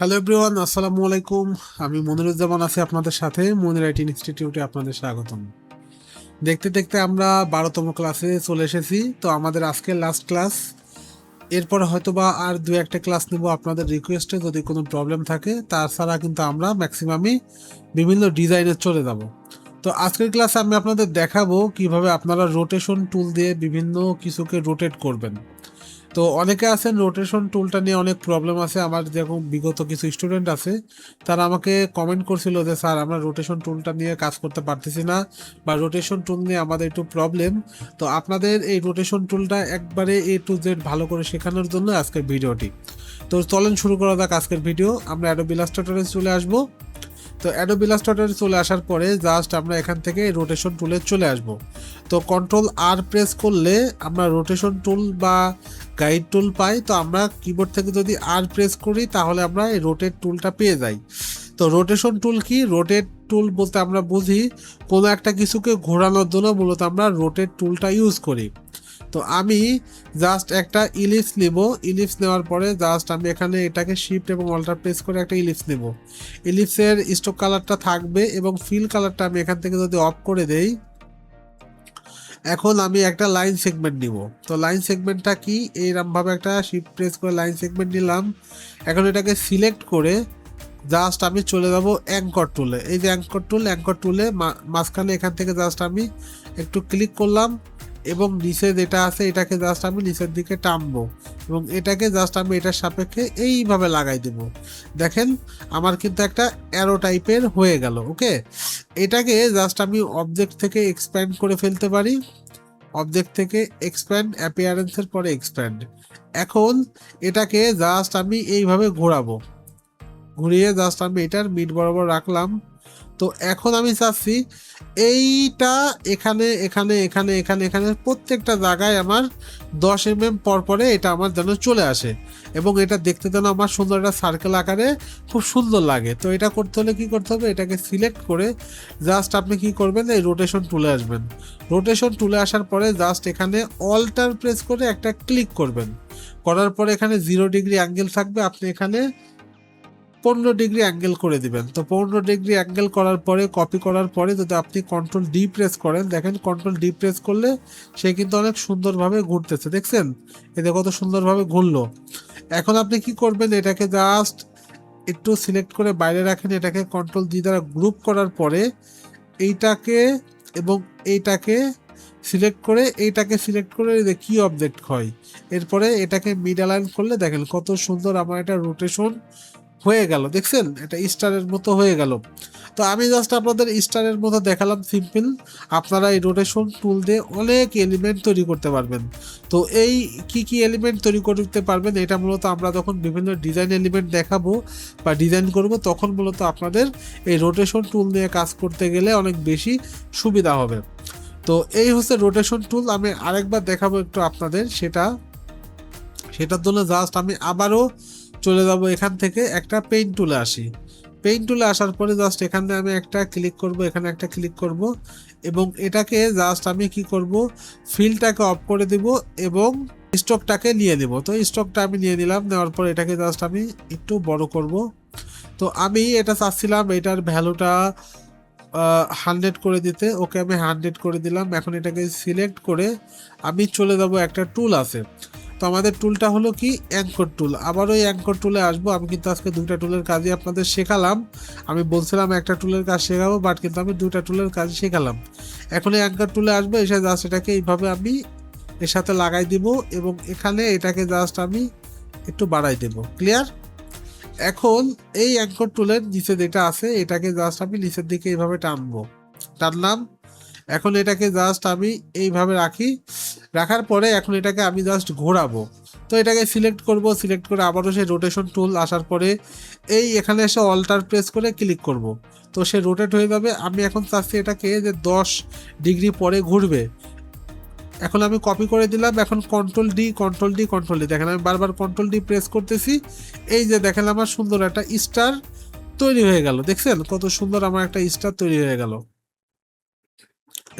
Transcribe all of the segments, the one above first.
Hello everyone, আসসালামু আলাইকুম। আমি মনিরুজ্জামান আছি আপনাদের সাথে। মনির আইটি ইনস্টিটিউটে আপনাদের স্বাগতম। দেখতে দেখতে আমরা 12তম ক্লাসে চলে এসেছি। তো আমাদের আজকে লাস্ট ক্লাস। এরপর হয়তোবা আর দু একটা ক্লাস নেব আপনাদের রিকোয়েস্টে, যদি কোনো প্রবলেম থাকে। তাছাড়া কিন্তু আমরা ম্যাক্সিমামই বিভিন্ন ডিজাইনে চলে যাব। তো আজকের ক্লাসে আমি আপনাদের দেখাবো কিভাবে আপনারা রোটেশন টুল দিয়ে বিভিন্ন কিছুকে রোটেট করবেন। তো অনেকে আছেন রোটেশন টুলটা নিয়ে অনেক প্রবলেম আছে। আমার যেরকম বিগত কিছু স্টুডেন্ট আছে, তারা আমাকে কমেন্ট করছিল যে স্যার, আমরা রোটেশন টুলটা নিয়ে কাজ করতে পারতেছি না, বা রোটেশন টুল নিয়ে আমাদের একটু প্রবলেম। তো আপনাদের এই রোটেশন টুলটা একবারে A to Z ভালো করে শেখানোর জন্য আজকের ভিডিওটি। তো চলেন শুরু করা যাক আজকের ভিডিও। আমরা অ্যাডোবি ইলাস্ট্রেটরে চলে আসব। তো অ্যাডোবি ইলাস্ট্রেটরে চলে আসার পরে জাস্ট আমরা এখান থেকে রোটেশন টুলে চলে আসব। তো কন্ট্রোল R প্রেস করলে আমরা রোটেশন টুল বা গাইড টুল পাই। তো আমরা কিবোর্ড থেকে যদি R প্রেস করি তাহলে আমরা এই রোটেট টুলটা পেয়ে যাই। তো রোটেশন টুল কি? রোটেট টুল বলতে আমরা বুঝি কোনো একটা কিছুকে ঘোরানোর জন্য মূলত আমরা রোটেট টুলটা ইউজ করি। তো আমি জাস্ট একটা ইলিপস নিব। ইলিপস নেওয়ার পরে জাস্ট আমি এখানে এটাকে শিফট এবং অল্টার প্রেস করে একটা ইলিপস নেব। ইলিপসের স্ট্রোক কালারটা থাকবে এবং ফিল কালারটা আমি এখান থেকে যদি অফ করে দেই, এখন আমি একটা লাইন সেগমেন্ট নিব। তো লাইন সেগমেন্টটা কি? এইরকমভাবে একটা শিফট প্রেস করে লাইন সেগমেন্ট নিলাম। এখন এটাকে সিলেক্ট করে জাস্ট আমি চলে যাব অ্যাঙ্কর টুলে। এই যে অ্যাঙ্কর টুলে মাঝখানে এখান থেকে জাস্ট আমি একটু ক্লিক করলাম এবং নিচে যেটা আছে এটাকে জাস্ট আমি নিচের দিকে টানবো এবং এটাকে জাস্ট আমি এটার সাপেক্ষে এইভাবে লাগাই দেব। দেখেন আমার কিন্তু একটা অ্যারো টাইপের হয়ে গেল। ওকে, এটাকে জাস্ট আমি অবজেক্ট থেকে এক্সপ্যান্ড করে ফেলতে পারি। অবজেক্ট থেকে এক্সপ্যান্ড, অ্যাপিয়ারেন্সের পরে এক্সপ্যান্ড। এখন এটাকে জাস্ট আমি এইভাবে ঘোরাবো। ঘুরিয়ে জাস্ট আমি এটার মিড বরাবর রাখলাম। তো এখন আমি চাচ্ছি এইটা এখানে এখানে এখানে এখানে এখানে প্রত্যেকটা জায়গায় আমার 10 mm পর পরে এটা আমার যেন চলে আসে এবং এটা দেখতে যেন আমার সুন্দর একটা সার্কেল আকারে খুব সুন্দর লাগে। তো এটা করতে হলে কি করতে হবে? এটাকে সিলেক্ট করে জাস্ট আপনি কি করবেন, এই রোটেশন টুলে আসবেন। রোটেশন টুলে আসার পরে জাস্ট এখানে অল্টার প্রেস করে একটা ক্লিক করবেন। করার পরে এখানে 0 ডিগ্রি অ্যাঙ্গেল থাকবে, আপনি এখানে 15 ডিগ্রি অ্যাঙ্গেল করে দিবেন। তো 15 ডিগ্রি অ্যাঙ্গেল করার পরে কপি করার পরে যদি আপনি কন্ট্রোল D প্রেস করেন, দেখেন কন্ট্রোল D প্রেস করলে সে কিন্তু অনেক সুন্দরভাবে ঘুরতেছে। দেখছেন এতে কত সুন্দরভাবে ঘুরলো। এখন আপনি কি করবেন? এটাকে জাস্ট একটু সিলেক্ট করে বাইরে রাখেন। এটাকে কন্ট্রোল D দ্বারা গ্রুপ করার পরে এইটাকে এবং এইটাকে সিলেক্ট করে কি অবজেক্ট হয়, এরপরে এটাকে মিড অ্যালাইন করলে দেখেন কত সুন্দর আমার এটা রোটেশন হয়ে গেল। দেখছেন এটা স্টারের মতো হয়ে গেল। তো আমি জাস্ট আপনাদের স্টারের মতো দেখালাম সিম্পল। আপনারা এই রোটেশন টুল দিয়ে অনেক এলিমেন্ট তৈরি করতে পারবেন। তো এই কি কি এলিমেন্ট তৈরি করতে পারবেন, এটা মূলত আমরা যখন বিভিন্ন ডিজাইন এলিমেন্ট দেখাবো বা ডিজাইন করব তখন মূলত আপনাদের এই রোটেশন টুল নিয়ে কাজ করতে গেলে অনেক বেশি সুবিধা হবে। তো এই হচ্ছে রোটেশন টুল। আমি আরেকবার দেখাবো একটু আপনাদের সেটার জন্য জাস্ট আমি আবারও চলে যাব এখান থেকে একটা পেইন্ট টুলে আসি। পেইন্ট টুলে আসার পরে জাস্ট এখানে আমি একটা ক্লিক করব, এখানে একটা ক্লিক করব এবং এটাকে জাস্ট আমি কি করব, ফিলটাকে অফ করে দিব এবং স্টকটাকে নিয়ে নেব। তো স্টকটা আমি নিয়ে নিলাম। নেওয়ার পর এটাকে জাস্ট আমি একটু বড় করব। তো আমি এটা চাচ্ছিলাম এটার ভ্যালুটা 100 করে দিতে। ওকে, আমি 100 করে দিলাম। এখন এটাকে সিলেক্ট করে আমি চলে যাব, একটা টুল আছে। তো আমাদের টুলটা হলো কি? অ্যাঙ্কর টুল। আবারও এই অ্যাঙ্কর টুলে আসবো। আমি কিন্তু আজকে দুইটা টুলের কাজই আপনাদের শেখালাম। আমি বলছিলাম একটা টুলের কাজ শেখাবো, বাট কিন্তু আমি দুইটা টুলের কাজ শেখালাম। এখন এই অ্যাঙ্কর টুলে আসবো, এসে জাস্ট এটাকে এইভাবে আমি এর সাথে লাগাই দিব এবং এখানে এটাকে জাস্ট আমি একটু বাড়াই দেব। ক্লিয়ার? এখন এই অ্যাঙ্কর টুলের নিচে যেটা আছে এটাকে জাস্ট আমি নিচের দিকে এইভাবে টানলাম। এখন এটাকে জাস্ট আমি এইভাবে রাখার পরে এখন এটাকে আমি জাস্ট ঘোরাবো। তো এটাকে সিলেক্ট করে আবারও সেই রোটেশন টুল আসার পরে এই এখানে এসে অল্টার প্রেস করে ক্লিক করব। তো সে রোটেট হয়ে যাবে। আমি এখন চাচ্ছি এটাকে যে 10 ডিগ্রি পরে ঘুরবে। এখন আমি কপি করে দিলাম। এখন কন্ট্রোল ডি দেখেন আমি বারবার কন্ট্রোল ডি প্রেস করতেছি। এই যে দেখেন আমার সুন্দর একটা স্টার তৈরি হয়ে গেল। দেখছেন কত সুন্দর আমার একটা স্টার তৈরি হয়ে গেল।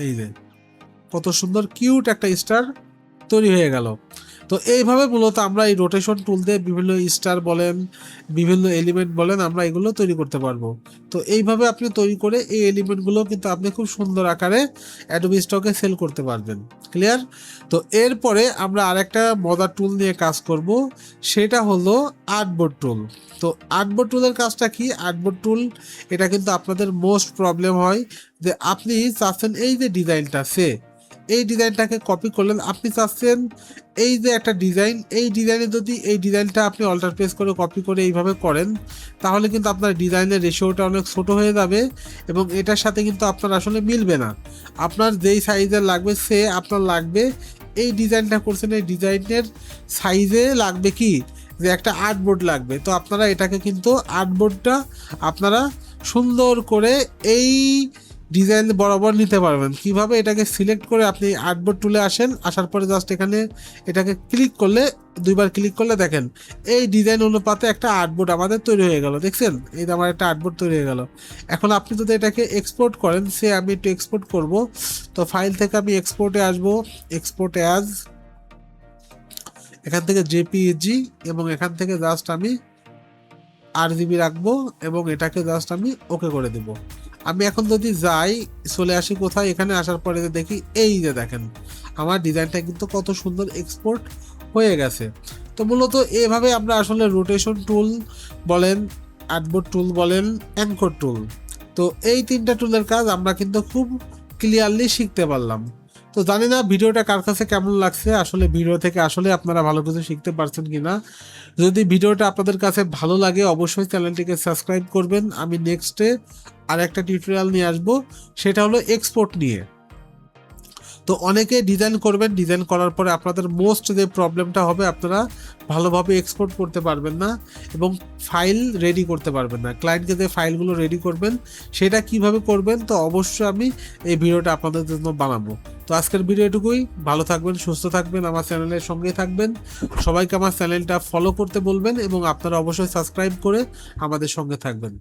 এই যে কত সুন্দর কিউট একটা স্টার তৈরি হয়ে গেল। তো এইভাবে মূলত আমরা এই রোটেশন টুল দিয়ে বিভিন্ন স্টার বলেন, বিভিন্ন এলিমেন্ট বলেন, আমরা এগুলো তৈরি করতে পারবো। তো এইভাবে আপনি তৈরি করে এই এলিমেন্টগুলো কিন্তু আপনি খুব সুন্দর আকারে অ্যাডোবি স্টকে সেল করতে পারবেন। ক্লিয়ার? তো এরপরে আমরা আরেকটা মজার টুল নিয়ে কাজ করব, সেটা হলো আর্টবোর্ড টুল। তো আর্টবোর্ড টুলের কাজটা কি? আর্টবোর্ড টুল এটা কিন্তু আপনাদের মোস্ট প্রবলেম হয় যে আপনি চাচ্ছেন এই যে ডিজাইনটা এই ডিজাইনটাকে কপি করলেন, আপনি চাচ্ছেন এই যে একটা ডিজাইন, এই ডিজাইনে যদি এই ডিজাইনটা আপনি অল্টার প্রেস করে কপি করে এইভাবে করেন, তাহলে কিন্তু আপনার ডিজাইনের রেশিওটা অনেক ছোট হয়ে যাবে এবং এটার সাথে কিন্তু আপনার আসলে মিলবে না। আপনার যেই সাইজের লাগবে আপনার লাগবে এই ডিজাইনটা করছেন, এই ডিজাইনের সাইজে লাগবে কি যে একটা আর্টবোর্ড লাগবে। তো আপনারা এটাকে কিন্তু আর্টবোর্ডটা আপনারা সুন্দর করে এই ডিজাইন বরাবর নিতে পারবেন। কিভাবে? এটাকে সিলেক্ট করে আপনি আর্টবোর্ড টুলে আসেন, আসার পরে জাস্ট এখানে এটাকে ক্লিক করলে, দুইবার ক্লিক করলে দেখেন এই ডিজাইন অনুপাতে একটা আর্টবোর্ড আমাদের তৈরি হয়ে গেল। দেখছেন, এই যে আমার একটা আর্টবোর্ড তৈরি হয়ে গেল। এখন আপনি যদি এটাকে এক্সপোর্ট করেন, আমি একটু এক্সপোর্ট করব, তো ফাইল থেকে আমি এক্সপোর্টে আসব, এক্সপোর্ট অ্যাজ, এখান থেকে জেপিইজি এবং এখান থেকে জাস্ট আমি RGB রাখবো এবং এটাকে জাস্ট আমি ওকে করে দেব। আমি এখন যদি যাই, চলে আসি কোথায়, এখানে আসার পরে দেখি এই যে দেখেন আমার ডিজাইনটা কিন্তু কত সুন্দর এক্সপোর্ট হয়ে গেছে। তো মূলত এভাবে আমরা আসলে রোটেশন টুল বলেন, আর্টবোর্ড টুল বলেন, অ্যাঙ্কর টুল, তো এই তিনটা টুলের কাজ আমরা কিন্তু খুব ক্লিয়ারলি শিখতে পারলাম। তো জানি না ভিডিওটা কার কাছে কেমন লাগছে, আসলে ভিডিও থেকে আসলে আপনারা ভালো কিছু শিখতে পারছেন কিনা। যদি ভিডিওটা আপনাদের কাছে ভালো লাগে অবশ্যই চ্যানেলটিকে সাবস্ক্রাইব করবেন। আমি নেক্সটে আর একটা টিউটোরিয়াল নিয়ে আসবো, সেটা হলো এক্সপোর্ট নিয়ে। তো অনেকে ডিজাইন করবেন, ডিজাইন করার পরে আপনাদের মোস্ট যে প্রবলেমটা হবে, আপনারা ভালোভাবে এক্সপোর্ট করতে পারবেন না এবং ফাইল রেডি করতে পারবেন না। ক্লায়েন্টকে যে ফাইলগুলো রেডি করবেন সেটা কিভাবে করবেন, তো অবশ্যই আমি এই ভিডিওটা আপনাদের জন্য বানাবো। তো আজকের ভিডিও এটুকুই। ভালো থাকবেন, সুস্থ থাকবেন, আমার চ্যানেলের সঙ্গেই থাকবেন। সবাইকে আমার চ্যানেলটা ফলো করতে বলবেন এবং আপনারা অবশ্যই সাবস্ক্রাইব করে আমাদের সঙ্গে থাকবেন।